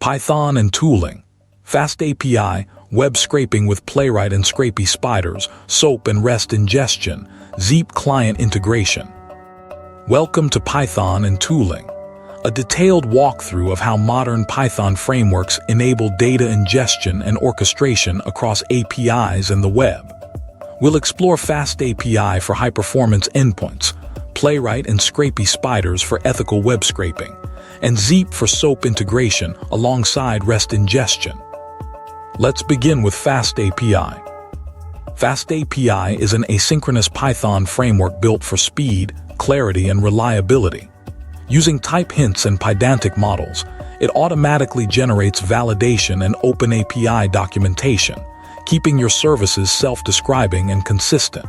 Python and tooling, FastAPI, web scraping with Playwright and Scrapy Spiders, SOAP and REST ingestion, Zeep client integration. Welcome to Python and tooling, a detailed walkthrough of how modern Python frameworks enable data ingestion and orchestration across APIs and the web. We'll explore FastAPI for high-performance endpoints, Playwright and Scrapy Spiders for ethical web scraping, and Zeep for SOAP integration alongside REST ingestion. Let's begin with FastAPI. FastAPI is an asynchronous Python framework built for speed, clarity, and reliability. Using type hints and Pydantic models, it automatically generates validation and open API documentation, keeping your services self-describing and consistent.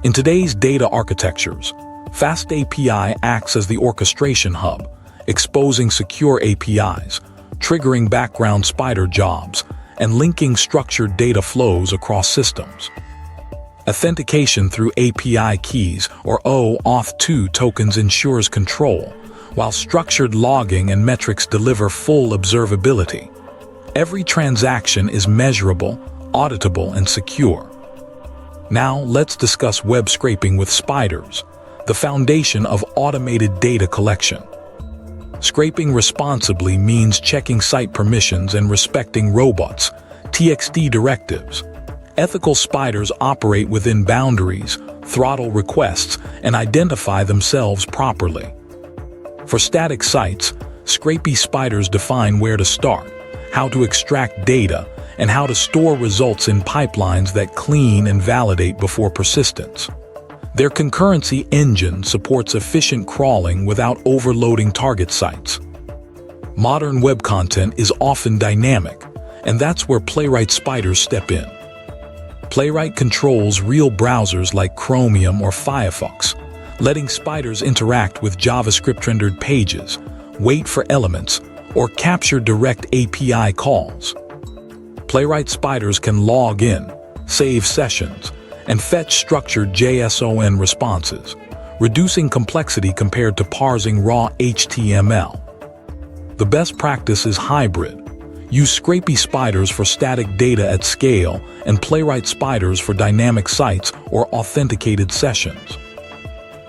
In today's data architectures, FastAPI acts as the orchestration hub, exposing secure APIs, triggering background Spider jobs, and linking structured data flows across systems. Authentication through API keys or OAuth2 tokens ensures control, while structured logging and metrics deliver full observability. Every transaction is measurable, auditable, and secure. Now let's discuss web scraping with Spiders, the foundation of automated data collection. Scraping responsibly means checking site permissions and respecting robots, TXT directives. Ethical spiders operate within boundaries, throttle requests, and identify themselves properly. For static sites, Scrapy Spiders define where to start, how to extract data, and how to store results in pipelines that clean and validate before persistence. Their concurrency engine supports efficient crawling without overloading target sites. Modern web content is often dynamic, and that's where Playwright Spiders step in. Playwright controls real browsers like Chromium or Firefox, letting spiders interact with JavaScript-rendered pages, wait for elements, or capture direct API calls. Playwright Spiders can log in, save sessions, and fetch structured JSON responses, reducing complexity compared to parsing raw HTML. The best practice is hybrid. Use Scrapy Spiders for static data at scale and Playwright Spiders for dynamic sites or authenticated sessions.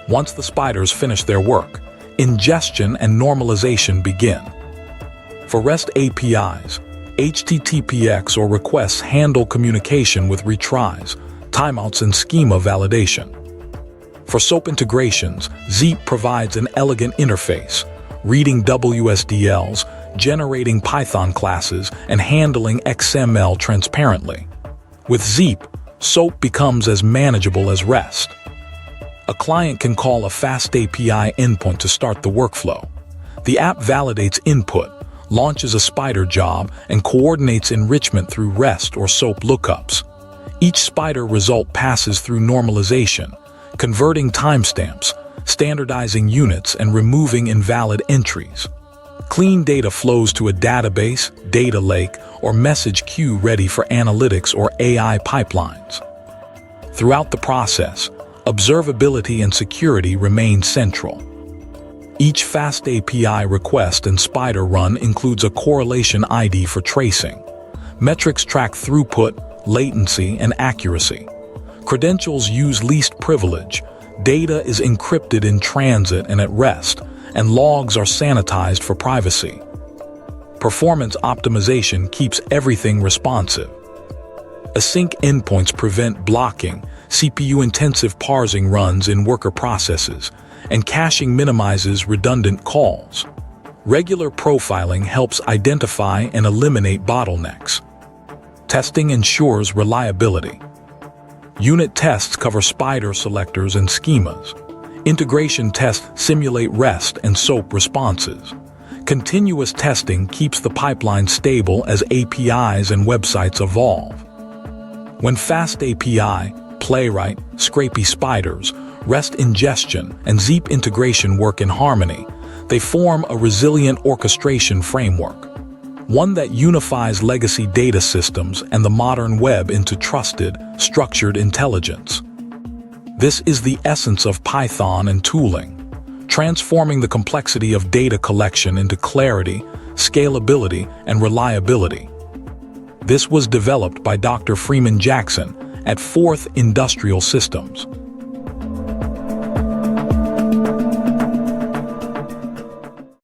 Once the spiders finish their work, ingestion and normalization begin. For REST APIs, HTTPX or requests handle communication with retries, timeouts, and schema validation. For SOAP integrations, Zeep provides an elegant interface, reading WSDLs, generating Python classes, and handling XML transparently. With Zeep, SOAP becomes as manageable as REST. A client can call a FastAPI endpoint to start the workflow. The app validates input, launches a spider job, and coordinates enrichment through REST or SOAP lookups. Each spider result passes through normalization, converting timestamps, standardizing units, and removing invalid entries. Clean data flows to a database, data lake, or message queue ready for analytics or AI pipelines. Throughout the process, observability and security remain central. Each FastAPI request and spider run includes a correlation ID for tracing. Metrics track throughput, latency, and accuracy. Credentials use least privilege. Data is encrypted in transit and at rest, and logs are sanitized for privacy. Performance optimization keeps everything responsive. Async endpoints prevent blocking, CPU-intensive parsing runs in worker processes, and caching minimizes redundant calls. Regular profiling helps identify and eliminate bottlenecks. Testing ensures reliability. Unit tests cover spider selectors and schemas. Integration tests simulate REST and SOAP responses. Continuous testing keeps the pipeline stable as APIs and websites evolve. When FastAPI, Playwright, Scrapy Spiders, REST ingestion, and Zeep integration work in harmony, they form a resilient orchestration framework, one that unifies legacy data systems and the modern web into trusted, structured intelligence. This is the essence of Python and tooling, transforming the complexity of data collection into clarity, scalability, and reliability. This was developed by Dr. Freeman Jackson at Fourth Industrial Systems.